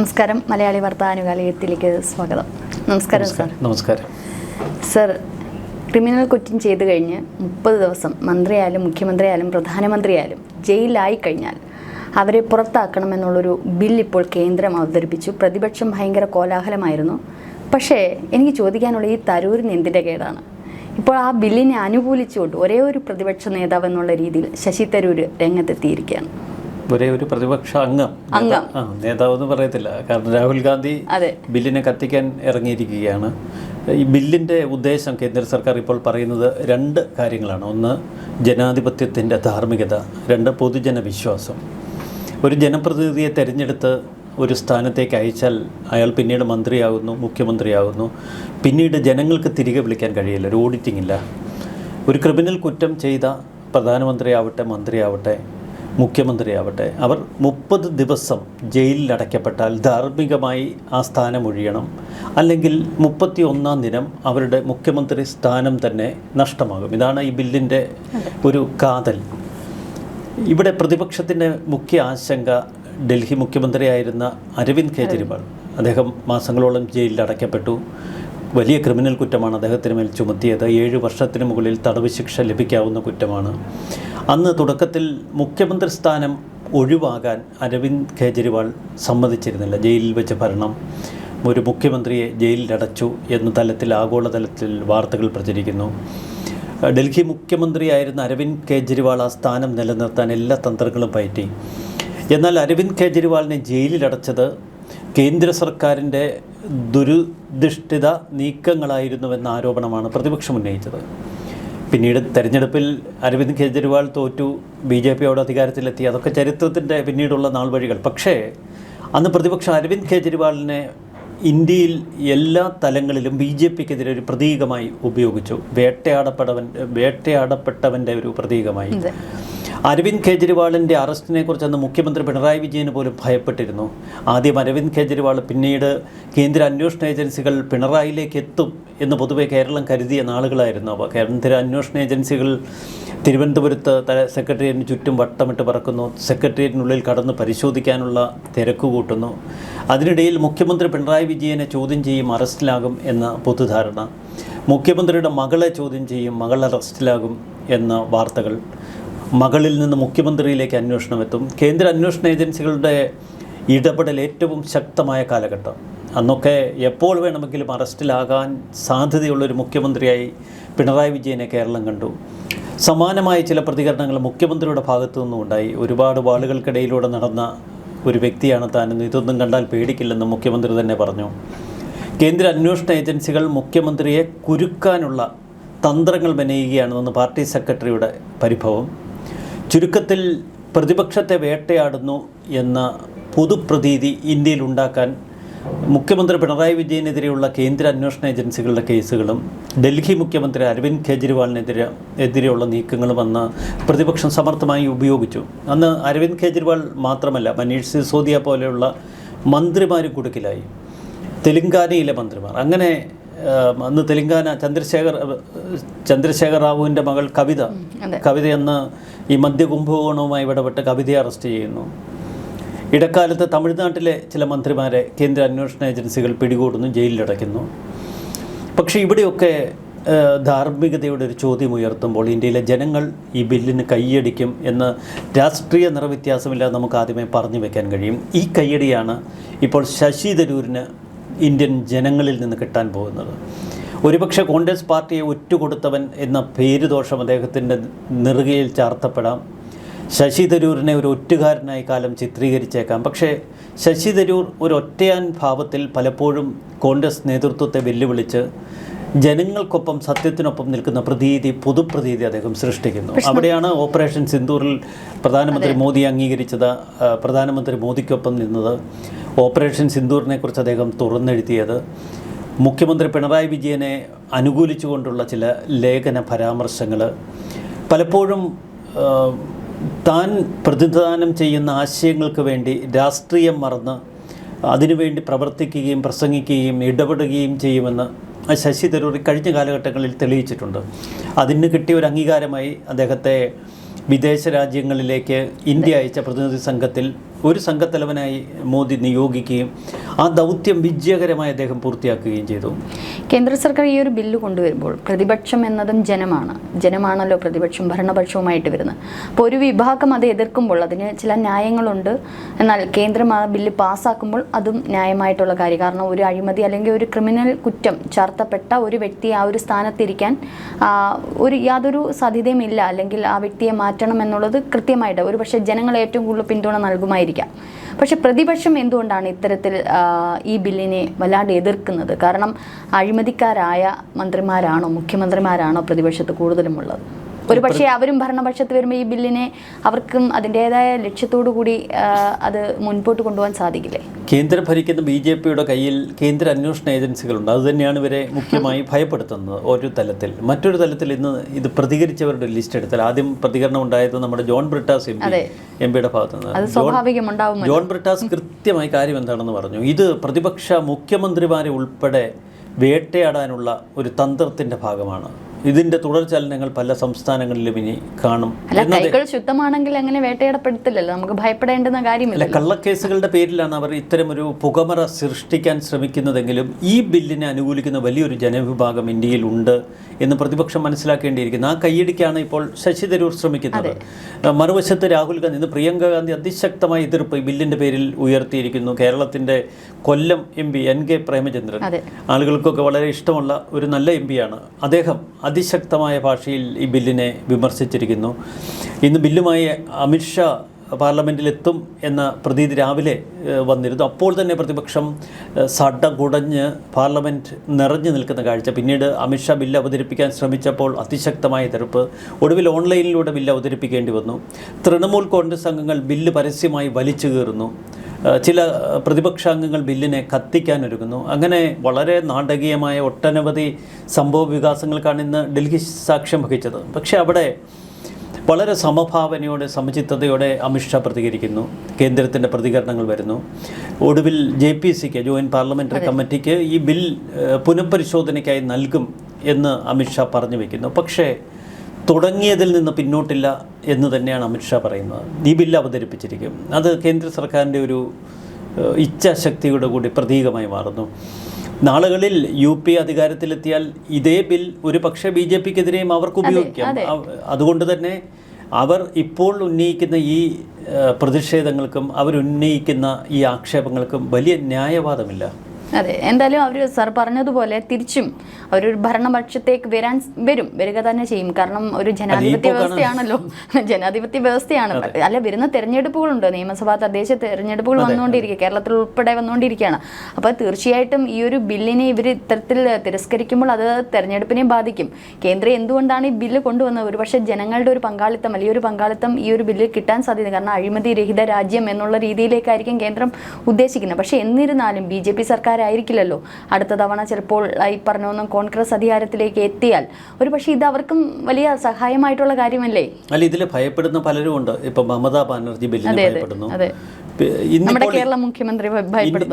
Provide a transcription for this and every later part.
നമസ്കാരം. മലയാളി വാർത്താ ആനുകാലികത്തിലേക്ക് സ്വാഗതം. നമസ്കാരം സാർ. നമസ്കാരം സർ. ക്രിമിനൽ കുറ്റം ചെയ്തു കഴിഞ്ഞ് 30 ദിവസം മന്ത്രിയായാലും മുഖ്യമന്ത്രിയായാലും പ്രധാനമന്ത്രിയായാലും ജയിലിലായി കഴിഞ്ഞാൽ അവരെ പുറത്താക്കണമെന്നുള്ളൊരു ബിൽ ഇപ്പോൾ കേന്ദ്രം അവതരിപ്പിച്ചു. പ്രതിപക്ഷം ഭയങ്കര കോലാഹലമായിരുന്നു. പക്ഷേ എനിക്ക് ചോദിക്കാനുള്ള ഈ തരൂരിന് എന്തിൻ്റെ കേടാണ്? ഇപ്പോൾ ആ ബില്ലിനെ അനുകൂലിച്ചുകൊണ്ട് ഒരേ ഒരു പ്രതിപക്ഷ നേതാവ് എന്നുള്ള രീതിയിൽ ശശി തരൂർ രംഗത്തെത്തിയിരിക്കുകയാണ്. ഒരേ ഒരു പ്രതിപക്ഷ അംഗം നേതാവ് എന്ന് പറയത്തില്ല. കാരണം രാഹുൽ ഗാന്ധി ബില്ലിനെ കത്തിക്കാൻ ഇറങ്ങിയിരിക്കുകയാണ്. ഈ ബില്ലിൻ്റെ ഉദ്ദേശം കേന്ദ്ര സർക്കാർ ഇപ്പോൾ പറയുന്നത് 2 കാര്യങ്ങളാണ്. ഒന്ന്, ജനാധിപത്യത്തിൻ്റെ ധാർമ്മികത. 2, പൊതുജന വിശ്വാസം. ഒരു ജനപ്രതിനിധിയെ തിരഞ്ഞെടുത്ത് ഒരു സ്ഥാനത്തേക്ക് അയച്ചാൽ അയാൾ പിന്നീട് മന്ത്രിയാകുന്നു, മുഖ്യമന്ത്രിയാകുന്നു. പിന്നീട് ജനങ്ങൾക്ക് തിരികെ വിളിക്കാൻ കഴിയില്ല, ഒരു ഓഡിറ്റിംഗ് ഇല്ല. ഒരു ക്രിമിനൽ കുറ്റം ചെയ്ത പ്രധാനമന്ത്രിയാവട്ടെ, മന്ത്രിയാവട്ടെ, മുഖ്യമന്ത്രിയാവട്ടെ, അവർ 30 ദിവസം ജയിലിൽ അടയ്ക്കപ്പെട്ടാൽ ധാർമ്മികമായി ആ സ്ഥാനം ഒഴിയണം. അല്ലെങ്കിൽ 31-ാം ദിനം അവരുടെ മുഖ്യമന്ത്രി സ്ഥാനം തന്നെ നഷ്ടമാകും. ഇതാണ് ഈ ബില്ലിൻ്റെ ഒരു കാതൽ. ഇവിടെ പ്രതിപക്ഷത്തിൻ്റെ മുഖ്യ ആശങ്ക ഡൽഹി മുഖ്യമന്ത്രിയായിരുന്ന അരവിന്ദ് കെജ്രിവാൾ. അദ്ദേഹം മാസങ്ങളോളം ജയിലിൽ അടയ്ക്കപ്പെട്ടു. വലിയ ക്രിമിനൽ കുറ്റമാണ് അദ്ദേഹത്തിന് മേൽ ചുമത്തിയത്. 7 വർഷത്തിന് മുകളിൽ തടവ് ശിക്ഷ ലഭിക്കാവുന്ന കുറ്റമാണ്. അന്ന് തുടക്കത്തിൽ മുഖ്യമന്ത്രി സ്ഥാനം ഒഴിവാകാൻ അരവിന്ദ് കെജ്രിവാൾ സമ്മതിച്ചിരുന്നില്ല. ജയിലിൽ വെച്ച് ഭരണം, ഒരു മുഖ്യമന്ത്രിയെ ജയിലിലടച്ചു എന്ന തലത്തിൽ ആഗോളതലത്തിൽ വാർത്തകൾ പ്രചരിക്കുന്നു. ഡൽഹി മുഖ്യമന്ത്രിയായിരുന്ന അരവിന്ദ് കെജ്രിവാൾ ആ സ്ഥാനം നിലനിർത്താൻ എല്ലാ തന്ത്രങ്ങളും പയറ്റി. എന്നാൽ അരവിന്ദ് കെജ്രിവാളിനെ ജയിലിലടച്ചത് കേന്ദ്ര സർക്കാരിൻ്റെ ദുരുദ്ദിഷ്ടിത നീക്കങ്ങളായിരുന്നുവെന്ന ആരോപണമാണ് പ്രതിപക്ഷം ഉന്നയിച്ചത്. പിന്നീട് തെരഞ്ഞെടുപ്പിൽ അരവിന്ദ് കെജ്രിവാൾ തോറ്റു, BJPയോട് അധികാരത്തിലെത്തി. അതൊക്കെ ചരിത്രത്തിൻ്റെ പിന്നീടുള്ള നാൾ വഴികൾ. പക്ഷേ അന്ന് പ്രതിപക്ഷം അരവിന്ദ് കെജ്രിവാളിനെ ഇന്ത്യയിൽ എല്ലാ തലങ്ങളിലും BJPക്കെതിരെ ഒരു പ്രതീകമായി ഉപയോഗിച്ചു. വേട്ടയാടപ്പെട്ടവൻ്റെ ഒരു പ്രതീകമായി. അരവിന്ദ് കെജ്രിവാളിൻ്റെ അറസ്റ്റിനെ കുറിച്ച് അന്ന് മുഖ്യമന്ത്രി പിണറായി വിജയന് പോലും ഭയപ്പെട്ടിരുന്നു. ആദ്യം അരവിന്ദ് കെജ്രിവാൾ, പിന്നീട് കേന്ദ്ര അന്വേഷണ ഏജൻസികൾ പിണറായിലേക്ക് എത്തും എന്ന് പൊതുവെ കേരളം കരുതിയ നാളുകളായിരുന്നു അവ. കേന്ദ്ര അന്വേഷണ ഏജൻസികൾ തിരുവനന്തപുരത്ത് സെക്രട്ടേറിയറ്റിന് ചുറ്റും വട്ടമിട്ട് പറക്കുന്നു. സെക്രട്ടേറിയറ്റിനുള്ളിൽ കടന്ന് പരിശോധിക്കാനുള്ള തിരക്ക് കൂട്ടുന്നു. അതിനിടയിൽ മുഖ്യമന്ത്രി പിണറായി വിജയനെ ചോദ്യം ചെയ്യും, അറസ്റ്റിലാകും എന്ന പൊതുധാരണ. മുഖ്യമന്ത്രിയുടെ മകളെ ചോദ്യം ചെയ്യും, മകൾ അറസ്റ്റിലാകും എന്ന വാർത്തകൾ. മകളിൽ നിന്ന് മുഖ്യമന്ത്രിയിലേക്ക് അന്വേഷണം എത്തും. കേന്ദ്ര അന്വേഷണ ഏജൻസികളുടെ ഇടപെടൽ ഏറ്റവും ശക്തമായ കാലഘട്ടം. അന്നൊക്കെ എപ്പോൾ വേണമെങ്കിലും അറസ്റ്റിലാകാൻ സാധ്യതയുള്ളൊരു മുഖ്യമന്ത്രിയായി പിണറായി വിജയനെ കേരളം കണ്ടു. സമാനമായ ചില പ്രതികരണങ്ങൾ മുഖ്യമന്ത്രിയുടെ ഭാഗത്തു നിന്നും ഉണ്ടായി. ഒരുപാട് വാളുകൾക്കിടയിലൂടെ നടന്ന ഒരു വ്യക്തിയാണ് താനെന്ന്, ഇതൊന്നും കണ്ടാൽ പേടിക്കില്ലെന്ന് മുഖ്യമന്ത്രി തന്നെ പറഞ്ഞു. കേന്ദ്ര അന്വേഷണ ഏജൻസികൾ മുഖ്യമന്ത്രിയെ കുരുക്കാനുള്ള തന്ത്രങ്ങൾ മെനയുകയാണെന്ന് പാർട്ടി സെക്രട്ടറിയുടെ പരിഭവം. ചുരുക്കത്തിൽ പ്രതിപക്ഷത്തെ വേട്ടയാടുന്നു എന്ന പൊതുപ്രതീതി ഇന്ത്യയിൽ ഉണ്ടാക്കാൻ മുഖ്യമന്ത്രി പിണറായി വിജയനെതിരെയുള്ള കേന്ദ്ര അന്വേഷണ ഏജൻസികളുടെ കേസുകളും ഡൽഹി മുഖ്യമന്ത്രി അരവിന്ദ് കെജ്രിവാളിനെതിരെയുള്ള നീക്കങ്ങളും അന്ന് പ്രതിപക്ഷം സമർത്ഥമായി ഉപയോഗിച്ചു. അന്ന് അരവിന്ദ് കെജ്രിവാൾ മാത്രമല്ല, മനീഷ് സിസോദിയ പോലെയുള്ള മന്ത്രിമാർ കുടുക്കിലായി. തെലങ്കാനയിലെ മന്ത്രിമാർ. അങ്ങനെ അന്ന് തെലങ്കാന ചന്ദ്രശേഖർ റാവുവിൻ്റെ മകൾ കവിത അന്ന് ഈ മദ്യകുംഭകോണവുമായി ഇടപെട്ട് കവിതയെ അറസ്റ്റ് ചെയ്യുന്നു. ഇടക്കാലത്ത് തമിഴ്നാട്ടിലെ ചില മന്ത്രിമാരെ കേന്ദ്ര അന്വേഷണ ഏജൻസികൾ പിടികൂടുന്നു, ജയിലിലടയ്ക്കുന്നു. പക്ഷേ ഇവിടെയൊക്കെ ധാർമ്മികതയുടെ ഒരു ചോദ്യം ഉയർത്തുമ്പോൾ ഇന്ത്യയിലെ ജനങ്ങൾ ഈ ബില്ലിന് കയ്യടിക്കും എന്ന് രാഷ്ട്രീയ നിറവ്യത്യാസമില്ലാതെ നമുക്ക് ആദ്യമേ പറഞ്ഞു വയ്ക്കാൻ കഴിയും. ഈ കയ്യടിയാണ് ഇപ്പോൾ ശശി തരൂരിന് ഇന്ത്യൻ ജനങ്ങളിൽ നിന്ന് കിട്ടാൻ പോകുന്നത്. ഒരുപക്ഷെ കോൺഗ്രസ് പാർട്ടിയെ ഒറ്റുകൊടുത്തവൻ എന്ന പേരുദോഷം അദ്ദേഹത്തിൻ്റെ നെറുകയിൽ ചാർത്തപ്പെടാം. ശശി തരൂരിനെ ഒരു ഒറ്റുകാരനായി കാലം ചിത്രീകരിച്ചേക്കാം. പക്ഷേ ശശി തരൂർ ഒരു ഒറ്റയാൻ ഭാവത്തിൽ പലപ്പോഴും കോൺഗ്രസ് നേതൃത്വത്തെ വെല്ലുവിളിച്ച് ജനങ്ങൾക്കൊപ്പം സത്യത്തിനൊപ്പം നിൽക്കുന്ന പൊതുപ്രതീതി അദ്ദേഹം സൃഷ്ടിക്കുന്നു. അവിടെയാണ് ഓപ്പറേഷൻ സിന്ദൂറിൽ പ്രധാനമന്ത്രി മോദി അംഗീകരിച്ചത്, പ്രധാനമന്ത്രി മോദിക്കൊപ്പം നിന്നത്, ഓപ്പറേഷൻ സിന്ദൂറിനെ കുറിച്ച് അദ്ദേഹം തുറന്നെഴുതിയത്, മുഖ്യമന്ത്രി പിണറായി വിജയനെ അനുകൂലിച്ചുകൊണ്ടുള്ള ചില ലേഖന പരാമർശങ്ങൾ. പലപ്പോഴും താൻ പ്രതിനിധാനം ചെയ്യുന്ന ആശയങ്ങൾക്ക് വേണ്ടി രാഷ്ട്രീയം മറന്ന് അതിനുവേണ്ടി പ്രവർത്തിക്കുകയും പ്രസംഗിക്കുകയും ഇടപെടുകയും ചെയ്യുമെന്ന് ശശി തരൂർ കഴിഞ്ഞ കാലഘട്ടങ്ങളിൽ തെളിയിച്ചിട്ടുണ്ട്. അതിന് കിട്ടിയ ഒരു അംഗീകാരമായി അദ്ദേഹത്തെ വിദേശ രാജ്യങ്ങളിലേക്ക് ഇന്ത്യ അയച്ച പ്രതിനിധി സംഘത്തിൽ ഒരു സംഘത്തലവനായി മോദി നിയോഗിക്കുകയും ആ ദൗത്യം വിജയകരമായി അദ്ദേഹം പൂർത്തിയാക്കുകയും ചെയ്തു. കേന്ദ്ര സർക്കാർ ഈ ഒരു ബില്ല് കൊണ്ടുവരുമ്പോൾ പ്രതിപക്ഷം എന്നതും ജനമാണല്ലോ പ്രതിപക്ഷം ഭരണപക്ഷവുമായിട്ട് വരുന്നത്. അപ്പോൾ ഒരു വിഭാഗം അത് എതിർക്കുമ്പോൾ അതിന് ചില ന്യായങ്ങളുണ്ട്. എന്നാൽ കേന്ദ്രം ആ ബില്ല് പാസ്സാക്കുമ്പോൾ അതും ന്യായമായിട്ടുള്ള കാര്യം. കാരണം ഒരു അഴിമതി അല്ലെങ്കിൽ ഒരു ക്രിമിനൽ കുറ്റം ചാർത്തപ്പെട്ട ഒരു വ്യക്തി ആ ഒരു സ്ഥാനത്തിരിക്കാൻ യാതൊരു സാധ്യതയും ഇല്ല, അല്ലെങ്കിൽ ആ വ്യക്തിയെ മാറ്റണം എന്നുള്ളത് കൃത്യമായിട്ട് ഒരു പക്ഷേ ജനങ്ങൾ ഏറ്റവും കൂടുതൽ പിന്തുണ നൽകുമായിരിക്കാം. പക്ഷെ പ്രതിപക്ഷം എന്തുകൊണ്ടാണ് ഇത്തരത്തിൽ ഈ ബില്ലിനെ വല്ലാണ്ട് എതിർക്കുന്നത്? കാരണം അഴിമതിക്കാരായ മന്ത്രിമാരാണോ മുഖ്യമന്ത്രിമാരാണോ പ്രതിപക്ഷത്ത് കൂടുതലുമുള്ളത്? ഒരു പക്ഷേ അവരും ഭരണപക്ഷത്ത് വരുമ്പോൾ ഈ ബില്ലിനെ അവർക്കും അതിൻ്റെതായ ലക്ഷ്യത്തോടു കൂടി അത് മുൻപോട്ട് കൊണ്ടുപോകാൻ സാധിക്കില്ലേ? കേന്ദ്രം ഭരിക്കുന്ന BJPയുടെ കയ്യിൽ കേന്ദ്ര അന്വേഷണ ഏജൻസികളുണ്ട്. അതുതന്നെയാണ് ഇവരെ മുഖ്യമായി ഭയപ്പെടുത്തുന്നത് ഒരു തലത്തിൽ. മറ്റൊരു തലത്തിൽ ഇന്ന് ഇത് പ്രതികരിച്ചവരുടെ ലിസ്റ്റ് എടുത്താൽ ആദ്യം പ്രതികരണം ഉണ്ടായത് നമ്മുടെ ജോൺ ബ്രിട്ടാസ് എംപിയുടെ ഭാഗത്തു നിന്ന്. ജോൺ ബ്രിട്ടാസ് കൃത്യമായി കാര്യം എന്താണെന്ന് പറഞ്ഞു. ഇത് പ്രതിപക്ഷ മുഖ്യമന്ത്രിമാരെ ഉൾപ്പെടെ വേട്ടയാടാനുള്ള ഒരു തന്ത്രത്തിൻ്റെ ഭാഗമാണ്. ഇതിന്റെ തുടർചലനങ്ങൾ പല സംസ്ഥാനങ്ങളിലും ഇനി കാണും. കൈകൾ ശുദ്ധമാണെങ്കിൽ അങ്ങനെ വേട്ടയാടപ്പെടുത്തില്ലല്ലോ, നമുക്ക് ഭയപ്പെടേണ്ടുന്ന കാര്യമില്ല. കള്ളക്കേസുകളുടെ പേരിലാണ് അവർ ഇത്തരമൊരു പുകമറ സൃഷ്ടിക്കാൻ ശ്രമിക്കുന്നതെങ്കിലും ഈ ബില്ലിനെ അനുകൂലിക്കുന്ന വലിയൊരു ജനവിഭാഗം ഇന്ത്യയിൽ ഉണ്ട് എന്ന് പ്രതിപക്ഷം മനസ്സിലാക്കേണ്ടിയിരിക്കുന്നു. ആ കൈയടിക്കാണ് ഇപ്പോൾ ശശി തരൂർ ശ്രമിക്കുന്നത്. മറുവശത്ത് രാഹുൽ ഗാന്ധി, ഇന്ന് പ്രിയങ്ക ഗാന്ധി അതിശക്തമായ എതിർപ്പ് ഈ ബില്ലിന്റെ പേരിൽ ഉയർത്തിയിരിക്കുന്നു. കേരളത്തിന്റെ കൊല്ലം MP NK പ്രേമചന്ദ്രൻ, ആളുകൾക്കൊക്കെ വളരെ ഇഷ്ടമുള്ള ഒരു നല്ല MP-യാണ് അദ്ദേഹം, അതിശക്തമായ ഭാഷയിൽ ഈ ബില്ലിനെ വിമർശിച്ചിരിക്കുന്നു. ഇന്ന് ബില്ലുമായി അമിത്ഷാ പാർലമെൻറ്റിലെത്തും എന്ന പ്രതീതി രാവിലെ വന്നിരുന്നു. അപ്പോൾ തന്നെ പ്രതിപക്ഷം സടകുടഞ്ഞ് പാർലമെൻറ്റ് നിറഞ്ഞു നിൽക്കുന്ന കാഴ്ച. പിന്നീട് അമിത്ഷാ ബില്ല് അവതരിപ്പിക്കാൻ ശ്രമിച്ചപ്പോൾ അതിശക്തമായ എതിർപ്പ്. ഒടുവിൽ ഓൺലൈനിലൂടെ ബില്ല് അവതരിപ്പിക്കേണ്ടി വന്നു. തൃണമൂൽ കോൺഗ്രസ് അംഗങ്ങൾ ബില്ല് പരസ്യമായി വലിച്ചു കീറുന്നു. ചില പ്രതിപക്ഷാംഗങ്ങൾ ബില്ലിനെ കത്തിക്കാനൊരുങ്ങുന്നു. അങ്ങനെ വളരെ നാടകീയമായ ഒട്ടനവധി സംഭവ വികാസങ്ങൾക്കാണ് ഇന്ന് ഡൽഹി സാക്ഷ്യം വഹിച്ചത്. പക്ഷേ അവിടെ വളരെ സമഭാവനയോടെ സമചിത്തതയോടെ അമിത്ഷാ പ്രതികരിക്കുന്നു. കേന്ദ്രത്തിൻ്റെ പ്രതികരണങ്ങൾ വരുന്നു. ഒടുവിൽ JPC-ക്ക് ജോയിൻറ്റ് പാർലമെൻ്ററി കമ്മിറ്റിക്ക് ഈ ബിൽ പുനഃപരിശോധനയ്ക്കായി നൽകും എന്ന് അമിത്ഷാ പറഞ്ഞു വയ്ക്കുന്നു. പക്ഷേ തുടങ്ങിയതിൽ നിന്ന് പിന്നോട്ടില്ല എന്ന് തന്നെയാണ് അമിത്ഷാ പറയുന്നത്. ഈ ബില്ല് അവതരിപ്പിച്ചിരിക്കും. അത് കേന്ദ്ര സർക്കാരിൻ്റെ ഒരു ഇച്ഛാശക്തിയുടെ കൂടി പ്രതീകമായി മാറുന്നു. നാളുകളിൽ UP അധികാരത്തിലെത്തിയാൽ ഇതേ ബിൽ ഒരു പക്ഷേ BJPക്കെതിരെയും അവർക്ക് ഉപയോഗിക്കാം. അതുകൊണ്ട് തന്നെ അവർ ഇപ്പോൾ ഉന്നയിക്കുന്ന ഈ പ്രതിഷേധങ്ങൾക്കും അവരുന്നയിക്കുന്ന ഈ ആക്ഷേപങ്ങൾക്കും വലിയ ന്യായവാദമില്ല. അതെ, എന്തായാലും അവർ സർ പറഞ്ഞതുപോലെ തിരിച്ചും അവരൊരു ഭരണപക്ഷത്തേക്ക് വരിക തന്നെ ചെയ്യും. കാരണം ഒരു ജനാധിപത്യ വ്യവസ്ഥയാണ്. അല്ല, വരുന്ന തെരഞ്ഞെടുപ്പുകളുണ്ട്, നിയമസഭാ തദ്ദേശ തെരഞ്ഞെടുപ്പുകൾ വന്നുകൊണ്ടിരിക്കുക, കേരളത്തിൽ ഉൾപ്പെടെ വന്നുകൊണ്ടിരിക്കുകയാണ്. അപ്പോൾ തീർച്ചയായിട്ടും ഈ ഒരു ബില്ലിനെ ഇവർ ഇത്തരത്തിൽ തിരസ്കരിക്കുമ്പോൾ അത് തെരഞ്ഞെടുപ്പിനെ ബാധിക്കും. കേന്ദ്രം എന്തുകൊണ്ടാണ് ഈ ബില്ല് കൊണ്ടുവന്നത്? ഒരു പക്ഷേ ജനങ്ങളുടെ ഒരു പങ്കാളിത്തം, വലിയൊരു പങ്കാളിത്തം ഈ ഒരു ബില്ലിൽ കിട്ടാൻ സാധ്യത. കാരണം അഴിമതി രഹിത രാജ്യം എന്നുള്ള രീതിയിലേക്കായിരിക്കും കേന്ദ്രം ഉദ്ദേശിക്കുന്നത്. പക്ഷേ എന്നിരുന്നാലും BJP സർക്കാർ ആയിരിക്കില്ലല്ലോ അടുത്ത തവണ ചിലപ്പോൾ ഈ പറഞ്ഞൊന്നും കോൺഗ്രസ് അധികാരത്തിലേക്ക് എത്തിയാൽ ഒരു പക്ഷേ ഇത് അവർക്കും വലിയ സഹായമായിട്ടുള്ള കാര്യമല്ലേ? അല്ല, ഇതിൽ ഭയപ്പെടുന്ന പലരും ഉണ്ട്. ഇപ്പൊ മമതാ ബാനർജി ബില്ലിനെ ഭയപ്പെടുന്നു. നമ്മുടെ കേരള മുഖ്യമന്ത്രി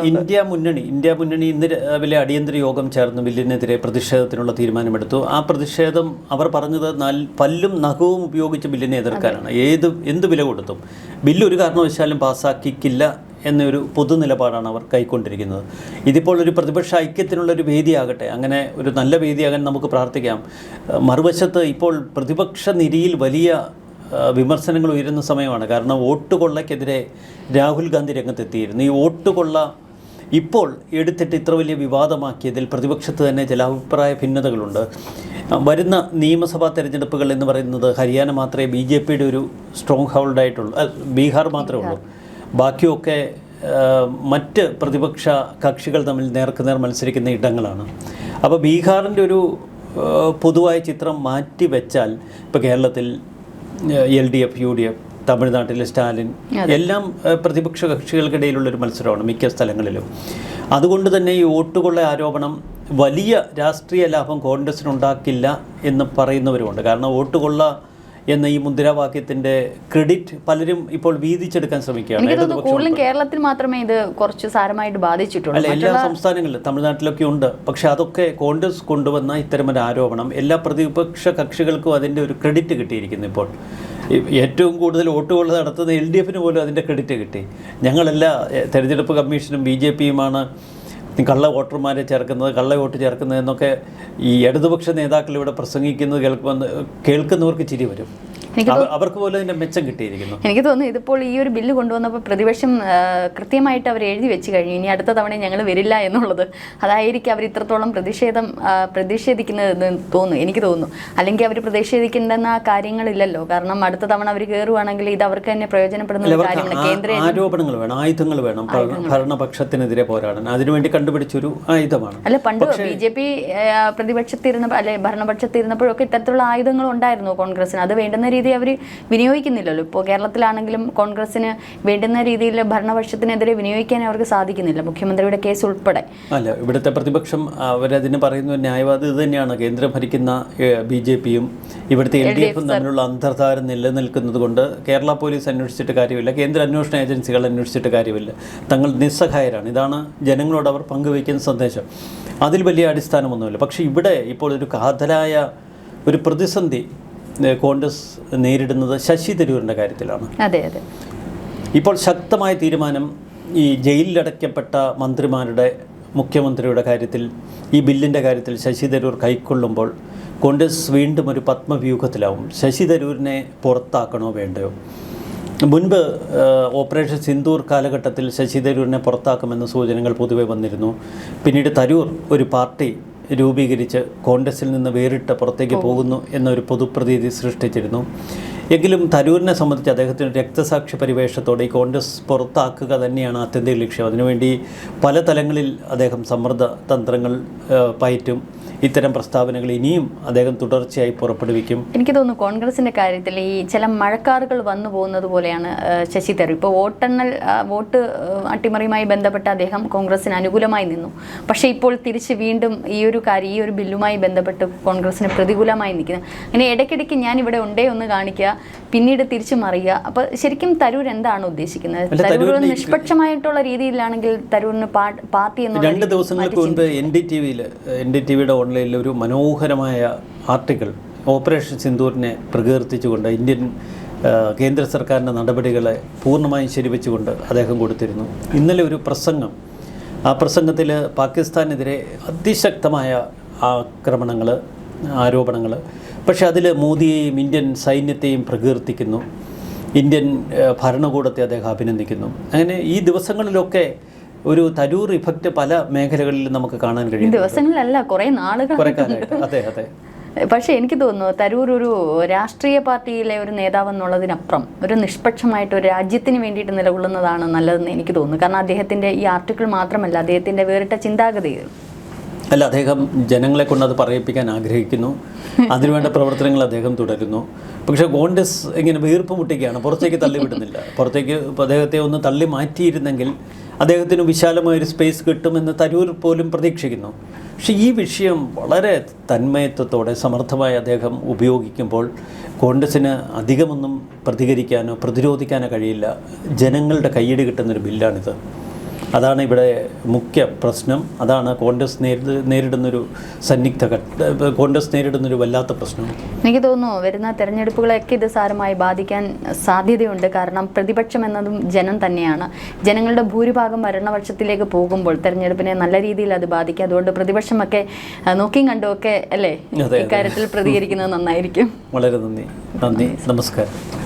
ഇന്ത്യ മുന്നണി ഇന്ന് രാവിലെ അടിയന്തര യോഗം ചേർന്ന് ബില്ലിനെതിരെ പ്രതിഷേധത്തിനുള്ള തീരുമാനമെടുത്തു. ആ പ്രതിഷേധം അവർ പറഞ്ഞത് പല്ലും നഖവും ഉപയോഗിച്ച് ബില്ലിനെ എതിർക്കാനാണ്. എന്ത് വില കൊടുത്തും ബില്ല് ഒരു കാരണവശാലും പാസ്സാക്കിക്കില്ല എന്നൊരു പൊതുനിലപാടാണ് അവർ കൈക്കൊണ്ടിരിക്കുന്നത്. ഇതിപ്പോൾ ഒരു പ്രതിപക്ഷ ഐക്യത്തിനുള്ളൊരു വേദിയാകട്ടെ, അങ്ങനെ ഒരു നല്ല വേദിയാകാൻ നമുക്ക് പ്രാർത്ഥിക്കാം. മറുവശത്ത് ഇപ്പോൾ പ്രതിപക്ഷ നിരയിൽ വലിയ വിമർശനങ്ങൾ ഉയരുന്ന സമയമാണ്. കാരണം വോട്ടുകൊള്ളയ്ക്കെതിരെ രാഹുൽ ഗാന്ധി രംഗത്തെത്തിയിരുന്നു. ഈ വോട്ടുകൊള്ള ഇപ്പോൾ എടുത്തിട്ട് ഇത്ര വലിയ വിവാദമാക്കിയതിൽ പ്രതിപക്ഷത്ത് തന്നെ ചില അഭിപ്രായ ഭിന്നതകളുണ്ട്. വരുന്ന നിയമസഭാ തെരഞ്ഞെടുപ്പുകൾ എന്ന് പറയുന്നത് ഹരിയാന മാത്രമേ BJPയുടെ ഒരു സ്ട്രോങ് ഹോൾഡായിട്ടുള്ളൂ, ബീഹാർ മാത്രമേ ഉള്ളൂ. ബാക്കിയൊക്കെ മറ്റ് പ്രതിപക്ഷ കക്ഷികൾ തമ്മിൽ നേർക്കുനേർ മത്സരിക്കുന്ന ഇടങ്ങളാണ്. അപ്പോൾ ബീഹാറിൻ്റെ ഒരു പൊതുവായ ചിത്രം മാറ്റി വെച്ചാൽ ഇപ്പോൾ കേരളത്തിൽ LDF, UDF, തമിഴ്നാട്ടിലെ സ്റ്റാലിൻ എല്ലാം പ്രതിപക്ഷ കക്ഷികൾക്കിടയിലുള്ളൊരു മത്സരമാണ് മിക്ക സ്ഥലങ്ങളിലും. അതുകൊണ്ട് തന്നെ ഈ വോട്ടുകൊള്ള ആരോപണം വലിയ രാഷ്ട്രീയ ലാഭം കോൺഗ്രസിനുണ്ടാക്കില്ല എന്ന് പറയുന്നവരുമുണ്ട്. കാരണം വോട്ടുകൊള്ള എന്ന ഈ മുദ്രാവാക്യത്തിന്റെ ക്രെഡിറ്റ് പലരും ഇപ്പോൾ വീതിച്ചെടുക്കാൻ ശ്രമിക്കുകയാണ്. കേരളത്തിൽ മാത്രമേ ഇത് കുറച്ച് സാരമായിട്ട് ബാധിച്ചിട്ടുള്ളൂ. അല്ല, എല്ലാ സംസ്ഥാനങ്ങളിലും തമിഴ്നാട്ടിലൊക്കെ ഉണ്ട്. പക്ഷെ അതൊക്കെ കോൺഗ്രസ് കൊണ്ടുവന്ന ഇത്തരമൊരു ആരോപണം എല്ലാ പ്രതിപക്ഷ കക്ഷികൾക്കും അതിൻ്റെ ഒരു ക്രെഡിറ്റ് കിട്ടിയിരിക്കുന്നു ഇപ്പോൾ. ഏറ്റവും കൂടുതൽ വോട്ടുകൾ നടത്തുന്ന LDF പോലും അതിൻ്റെ ക്രെഡിറ്റ് കിട്ടി. ഞങ്ങളെല്ലാ തെരഞ്ഞെടുപ്പ് കമ്മീഷനും BJPയുമാണ് കള്ള വോട്ടർമാരെ ചേർക്കുന്നത്, കള്ള വോട്ട് ചേർക്കുന്നത് എന്നൊക്കെ ഈ ഇടതുപക്ഷ നേതാക്കൾ ഇവിടെ പ്രസംഗിക്കുന്നത് കേൾക്കുന്നവർക്ക് ചിരി വരും. അവർക്ക് പോലും അതിൻ്റെ മെച്ചം കിട്ടിയിരിക്കുന്നു. എനിക്ക് തോന്നുന്നു ഇതിപ്പോൾ ഈ ഒരു ബില്ല് കൊണ്ടുവന്നപ്പോൾ പ്രതിപക്ഷം കൃത്യമായിട്ട് അവർ എഴുതി വെച്ച് കഴിഞ്ഞു, ഇനി അടുത്ത തവണ ഞങ്ങൾ വരില്ല എന്നുള്ളത്. അതായിരിക്കും അവർ ഇത്രത്തോളം പ്രതിഷേധിക്കുന്നതെന്ന് തോന്നുന്നു, എനിക്ക് തോന്നുന്നു. അല്ലെങ്കിൽ അവർ പ്രതിഷേധിക്കേണ്ടെന്ന കാര്യങ്ങളില്ലല്ലോ. കാരണം അടുത്ത തവണ അവർ കയറുവാണെങ്കിൽ ഇത് അവർക്ക് തന്നെ പ്രയോജനപ്പെടുന്ന ഒരു കാര്യമാണ്. കേന്ദ്ര ആരോപണങ്ങൾ വേണം, ആയുധങ്ങൾ വേണം, ഭരണപക്ഷത്തിനെതിരെ പോരാടാൻ അതിനുവേണ്ടി കണ്ടുപിടിച്ചൊരു ആയുധമാണ്. അല്ല, പണ്ട് BJP പ്രതിപക്ഷത്തിരുന്നപ്പോൾ അല്ലെ ഭരണപക്ഷത്തിരുന്നപ്പോഴൊക്കെ ഇത്തരത്തിലുള്ള ആയുധങ്ങൾ ഉണ്ടായിരുന്നു കോൺഗ്രസിന്. അത് വേണ്ടുന്ന രീതിയിൽ അവർ വിനിയോഗിക്കുന്നില്ലല്ലോ. ഇപ്പോൾ കേരളത്തിലാണെങ്കിലും കോൺഗ്രസിന് വേണ്ടുന്ന രീതിയിൽ ഭരണപക്ഷത്തിനെതിരെ വിനിയോഗിക്കാൻ അവർക്ക് സാധിക്കുന്നില്ല, മുഖ്യമന്ത്രിയുടെ കേസ് ഉൾപ്പെടെ. അല്ല, ഇവിടുത്തെ പ്രതിപക്ഷം അവരതിന് പറയുന്ന ന്യായവാദം ഇത് തന്നെയാണ്. കേന്ദ്രം ഭരിക്കുന്ന BJPയും ഇവിടുത്തെ LDFും തമ്മിലുള്ള അന്തർധാര നിലനിൽക്കുന്നത് കൊണ്ട് കേരള പോലീസ് അന്വേഷിച്ചിട്ട് കാര്യമില്ല, കേന്ദ്ര അന്വേഷണ ഏജൻസികൾ അന്വേഷിച്ചിട്ട് കാര്യമില്ല, തങ്ങൾ നിസ്സഹായരാണ്. ഇതാണ് ജനങ്ങളോട് അവർ പങ്കുവയ്ക്കുന്ന സന്ദേശം. അതിൽ വലിയ അടിസ്ഥാനമൊന്നുമില്ല. പക്ഷേ ഇവിടെ ഇപ്പോൾ ഒരു കാതലായ ഒരു പ്രതിസന്ധി കോൺഗ്രസ് നേരിടുന്നത് ശശി തരൂരിൻ്റെ കാര്യത്തിലാണ്. അതെ അതെ. ഇപ്പോൾ ശക്തമായ തീരുമാനം ഈ ജയിലിലടയ്ക്കപ്പെട്ട മന്ത്രിമാരുടെ, മുഖ്യമന്ത്രിയുടെ കാര്യത്തിൽ, ഈ ബില്ലിൻ്റെ കാര്യത്തിൽ ശശി തരൂർ കൈക്കൊള്ളുമ്പോൾ കോൺഗ്രസ് വീണ്ടും ഒരു പത്മവ്യൂഹത്തിലാവും. ശശി തരൂരിനെ പുറത്താക്കണോ വേണ്ടയോ? മുൻപ് ഓപ്പറേഷൻ സിന്ദൂർ കാലഘട്ടത്തിൽ ശശി തരൂരിനെ പുറത്താക്കുമെന്ന സൂചനകൾ പൊതുവെ വന്നിരുന്നു. പിന്നീട് തരൂർ ഒരു പാർട്ടി രൂപീകരിച്ച് കോൺഗ്രസിൽ നിന്ന് വേറിട്ട് പുറത്തേക്ക് പോകുന്നു എന്നൊരു പൊതുപ്രതീതി സൃഷ്ടിച്ചിരുന്നു. എങ്കിലും തരൂരിനെ സംബന്ധിച്ച് അദ്ദേഹത്തിന് രക്തസാക്ഷി പരിവേഷത്തോടെ ഈ കോൺഗ്രസ് പുറത്താക്കുക തന്നെയാണ് ആത്യന്തിക ലക്ഷ്യം. അതിനുവേണ്ടി പല തലങ്ങളിൽ അദ്ദേഹം സമ്മർദ്ദ തന്ത്രങ്ങൾ പയറ്റും. ഇത്തരം പ്രസ്താവനകൾ ഇനിയും അദ്ദേഹം തുടർച്ചയായി പുറപ്പെടുവിക്കും. എനിക്ക് തോന്നുന്നു കോൺഗ്രസിൻ്റെ കാര്യത്തിൽ ഈ ചില മഴക്കാറുകൾ വന്നു പോകുന്നത് പോലെയാണ് ശശി തരൂർ. ഇപ്പോൾ വോട്ട് അട്ടിമറിയുമായി ബന്ധപ്പെട്ട് അദ്ദേഹം കോൺഗ്രസിന് അനുകൂലമായി നിന്നു. പക്ഷേ ഇപ്പോൾ തിരിച്ച് വീണ്ടും ഈ ഒരു ബില്ലുമായി ബന്ധപ്പെട്ട് കോൺഗ്രസിന് പ്രതികൂലമായി നിൽക്കുന്നു. അങ്ങനെ ഇടയ്ക്കിടയ്ക്ക് ഞാൻ ഇവിടെ ഉണ്ടേ ഒന്ന് കാണിക്കുക, പിന്നീട് തിരിച്ചു മറിയുക. അപ്പോൾ ശരിക്കും തരൂർ എന്താണ് ഉദ്ദേശിക്കുന്നത്? തരൂർ നിഷ്പക്ഷമായിട്ടുള്ള രീതിയിലാണെങ്കിൽ തരൂരിന് പാർട്ടി എന്ന് 2 ദിവസങ്ങൾക്ക് മുൻപ് NDTVയുടെ ഓൺലൈനിൽ ഒരു മനോഹരമായ ആർട്ടിക്കിൾ ഓപ്പറേഷൻ സിന്ദൂറിനെ പ്രകീർത്തിച്ചുകൊണ്ട് ഇന്ത്യൻ കേന്ദ്ര സർക്കാരിൻ്റെ നടപടികളെ പൂർണ്ണമായും ശരിവെച്ചുകൊണ്ട് അദ്ദേഹം കൊടുത്തിരുന്നു. ഇന്നലെ ഒരു പ്രസംഗം, ആ പ്രസംഗത്തിൽ പാകിസ്ഥാനെതിരെ അതിശക്തമായ ആരോപണങ്ങൾ, പക്ഷേ അതിൽ മോദിയെയും ഇന്ത്യൻ സൈന്യത്തെയും പ്രകീർത്തിക്കുന്നു, ഇന്ത്യൻ ഭരണകൂടത്തെ അദ്ദേഹം അഭിനന്ദിക്കുന്നു. അങ്ങനെ ഈ ദിവസങ്ങളിലൊക്കെ ഒരു തരൂർ ഇഫക്റ്റ് പല മേഖലകളിലും നമുക്ക് കാണാൻ കഴിയും. ദിവസങ്ങളിലല്ല, കുറേ കാലമായിട്ട്. അതെ അതെ. പക്ഷേ എനിക്ക് തോന്നുന്നു തരൂർ ഒരു രാഷ്ട്രീയ പാർട്ടിയിലെ ഒരു നേതാവെന്നുള്ളതിനപ്പുറം ഒരു നിഷ്പക്ഷമായിട്ട് ഒരു രാജ്യത്തിന് വേണ്ടിയിട്ട് നിലകൊള്ളുന്നതാണ് നല്ലതെന്ന് എനിക്ക് തോന്നുന്നു. കാരണം അദ്ദേഹത്തിൻ്റെ ഈ ആർട്ടിക്കിൾ മാത്രമല്ല, അദ്ദേഹത്തിൻ്റെ വേറിട്ട ചിന്താഗതികൾ. അല്ല, അദ്ദേഹം ജനങ്ങളെ കൊണ്ട് അത് പറയിപ്പിക്കാൻ ആഗ്രഹിക്കുന്നു, അതിനുവേണ്ട പ്രവർത്തനങ്ങൾ അദ്ദേഹം തുടരുന്നു. പക്ഷേ കോൺഗ്രസ് ഇങ്ങനെ വീർപ്പ് മുട്ടിക്കുകയാണ്, പുറത്തേക്ക് തള്ളിവിടുന്നില്ല. പുറത്തേക്ക് അദ്ദേഹത്തെ ഒന്ന് തള്ളി മാറ്റിയിരുന്നെങ്കിൽ അദ്ദേഹത്തിന് വിശാലമായൊരു സ്പേസ് കിട്ടുമെന്ന് തരൂർ പോലും പ്രതീക്ഷിക്കുന്നു. പക്ഷേ ഈ വിഷയം വളരെ തന്മയത്വത്തോടെ സമർത്ഥമായി അദ്ദേഹം ഉപയോഗിക്കുമ്പോൾ കോൺഗ്രസ്സിന് അധികമൊന്നും പ്രതികരിക്കാനോ പ്രതിരോധിക്കാനോ കഴിയില്ല. ജനങ്ങളുടെ കയ്യടി കിട്ടുന്നൊരു ബില്ലാണിത്. അതാണ് ഇവിടെ മുഖ്യ പ്രശ്നം. അതാണ് കോൺഗ്രസ് നേരിടുന്നൊരു കോൺഗ്രസ് നേരിടുന്നൊരു വല്ലാത്ത പ്രശ്നം. എനിക്ക് തോന്നുന്നു വരുന്ന തെരഞ്ഞെടുപ്പുകളെയൊക്കെ ഇത് സാരമായി ബാധിക്കാൻ സാധ്യതയുണ്ട്. കാരണം പ്രതിപക്ഷം എന്നതും ജനം തന്നെയാണ്. ജനങ്ങളുടെ ഭൂരിഭാഗം ഭരണപക്ഷത്തിലേക്ക് പോകുമ്പോൾ തെരഞ്ഞെടുപ്പിനെ നല്ല രീതിയിൽ അത് ബാധിക്കും. അതുകൊണ്ട് പ്രതിപക്ഷമൊക്കെ നോക്കിയും കണ്ടുമൊക്കെ അല്ലേ ഇക്കാര്യത്തിൽ പ്രതികരിക്കുന്നത് നന്നായിരിക്കും. വളരെ നന്ദി. നമസ്കാരം.